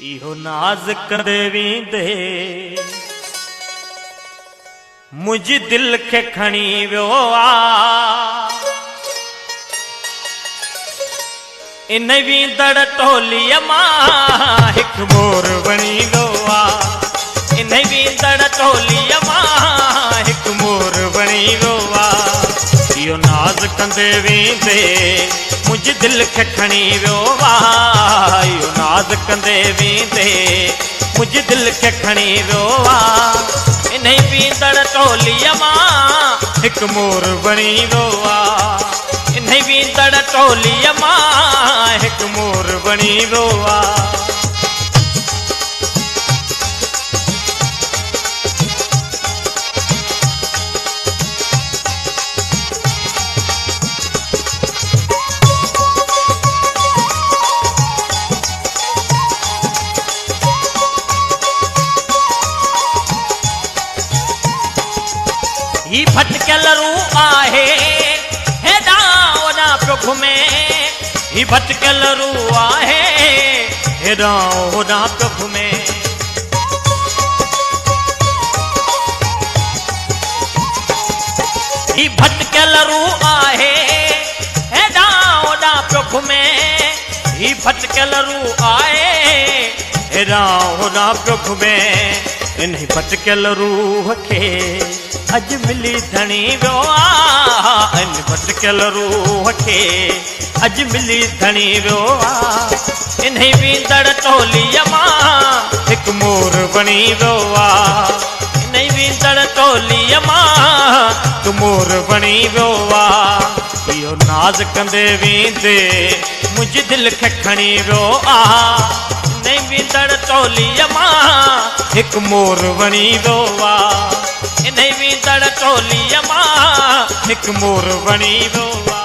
इहो नाज कंदे वींदे मुझ दिल खे खणी वियो आ। इन वींदड़ टोलीअ मां हिकु मोर बणी वियो आ। इन वींदड़ टोलीअ मां हिकु मोर बणी वियो आ। इहो नाज कंदे वींदे मुझ दिल खे खणी वियो आ। इहो नाज कंदे वींदे मुझ दिल खे खणी वियो आ। इन वींदड़ टोलीअ मां हिकु मोर बणी वियो आ। इन वींदड़ टोलीअ मां हिकु मोर बणी वियो आ। ही भटकियल रूह आहे हेॾां होॾां पियो घुमे। ही भटकियल रूह आहे हेॾां होॾां पियो घुमे। ही भटकियल रूह आहे हेॾां होॾां पियो घुमे। ही भटकियल रूह आहे हेॾां होॾां पियो घुमे। इन भटकियल रूह खे अज मिली धणी वियो आ। इन भटकियल रूह खे अज मिली धणी वियो आ। इन वींदड़ टोलीअ मां हिकु मोर बणी वियो आ। इन वींदड़ टोलीअ मां हिकु मोर बणी वियो आ। इहो नाज़ कंदे वींदे मुझ दिल खे खणी वियो आ। इन वींदड़ टोलीअ मां हिकु मोर बणी वियो आ। इन वींदड़ टोलीअ मां हिकु मोर बणी वियो आ।